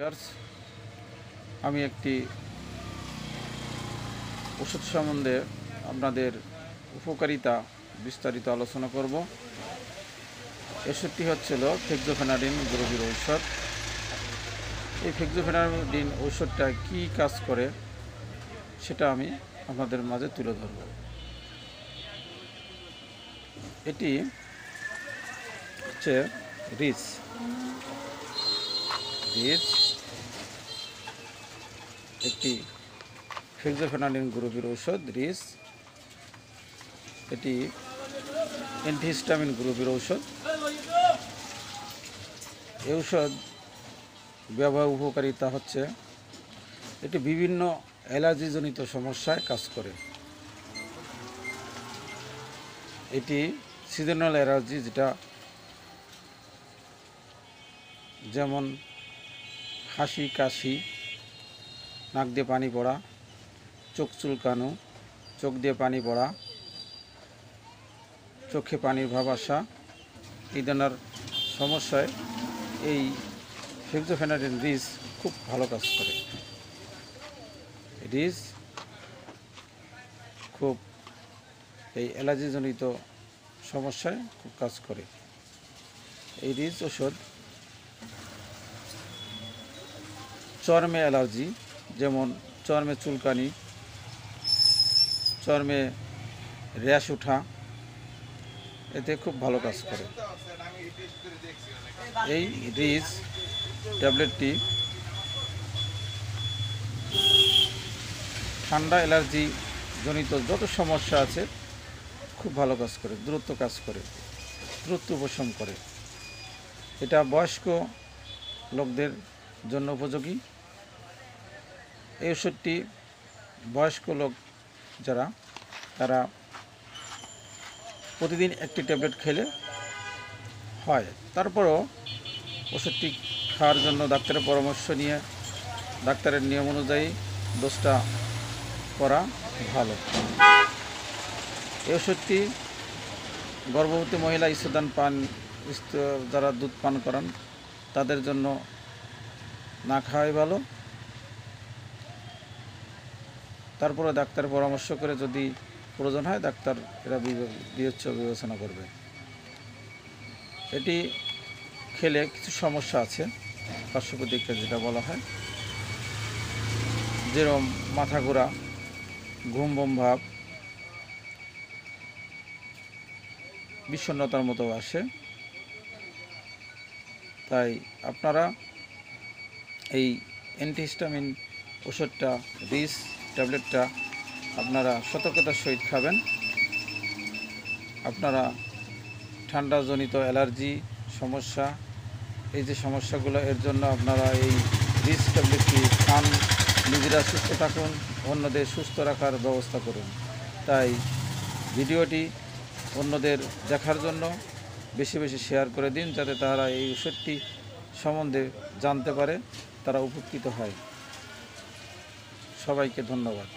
Viewers, আমি একটি ওষুধ সম্বন্ধে আপনাদের উপকারিতা বিস্তারিত আলোচনা করব। ওষুধটি হচ্ছিল ফেক্সোফেনাডিন গ্রুপের ঔষধ। এই ফেক্সোফেনাডিন ঔষধটা কী কাজ করে সেটা আমি আপনাদের মাঝে তুলে ধরব। এটি হচ্ছে রিচ একটি ফেক্সোফেনাডিন গ্রুপের ঔষধ। রিচ এটি অ্যান্টিহিস্টামিন গ্রুপের ঔষধ। এই ঔষধ ব্যবহার উপকারিতা হচ্ছে এটি বিভিন্ন অ্যালার্জিজনিত সমস্যায় কাজ করে। এটি সিজনাল অ্যালার্জি, যেটা যেমন হাসি, কাশি, নাক দিয়ে পানি পড়া, চোখ চুলকানো, চোখ দিয়ে পানি পড়া, চোখে পানির ভাব আসা, এই ধরনের সমস্যায় এই ফেক্সোফেনাডিন রিচ খুব ভালো কাজ করে। রিচ খুব এই অ্যালার্জিজনিত সমস্যায় খুব কাজ করে। এই রিচ ওষুধ চর্মে অ্যালার্জি, যেমন চর্মে চুলকানি, চর্মে র্যাশ ওঠা, এতে খুব ভালো কাজ করে। এই রিচ ট্যাবলেটটি ঠান্ডা অ্যালার্জি জনিত যত সমস্যা আছে খুব ভালো কাজ করে, দ্রুত কাজ করে, দ্রুত উপশম করে। এটা বয়স্ক লোকদের জন্য উপযোগী। এই ওষুধটি বয়স্ক লোক যারা, তারা প্রতিদিন একটি ট্যাবলেট খেলে হয়। তারপরও ওষুধটি খাওয়ার জন্য ডাক্তারের পরামর্শ নিয়ে ডাক্তারের নিয়ম অনুযায়ী ডোজটা করা ভালো। এই ওষুধটি গর্ভবতী মহিলা, স্তনদান পান, যারা দুধ পান করান তাদের জন্য না খাওয়াই ভালো। তারপরে ডাক্তার পরামর্শ করে যদি প্রয়োজন হয় ডাক্তার এরা বিবেচনা করবে। এটি খেলে কিছু সমস্যা আছে, পার্শ্ব প্রতিক্রিয়া যেটা বলা হয়, যেরকম মাথা ঘোরা, ঘুম বম ভাব, বিষণ্ণতার মতো আসে। তাই আপনারা এই অ্যান্টিহিস্টামিন ওষুধটা, রিচ ট্যাবলেটটা আপনারা সতর্কতার সহিত খাবেন। আপনারা ঠান্ডাজনিত অ্যালার্জি সমস্যা, এই যে সমস্যাগুলো, এর জন্য আপনারা এই রিচ ট্যাবলেটটি খান, নিজেরা সুস্থ থাকুন, অন্যদের সুস্থ রাখার ব্যবস্থা করুন। তাই ভিডিওটি অন্যদের দেখার জন্য বেশি বেশি শেয়ার করে দিন, যাতে তারা এই ওষুধটি সম্বন্ধে জানতে পারে, তারা উপকৃত হয়। সবাইকে ধন্যবাদ।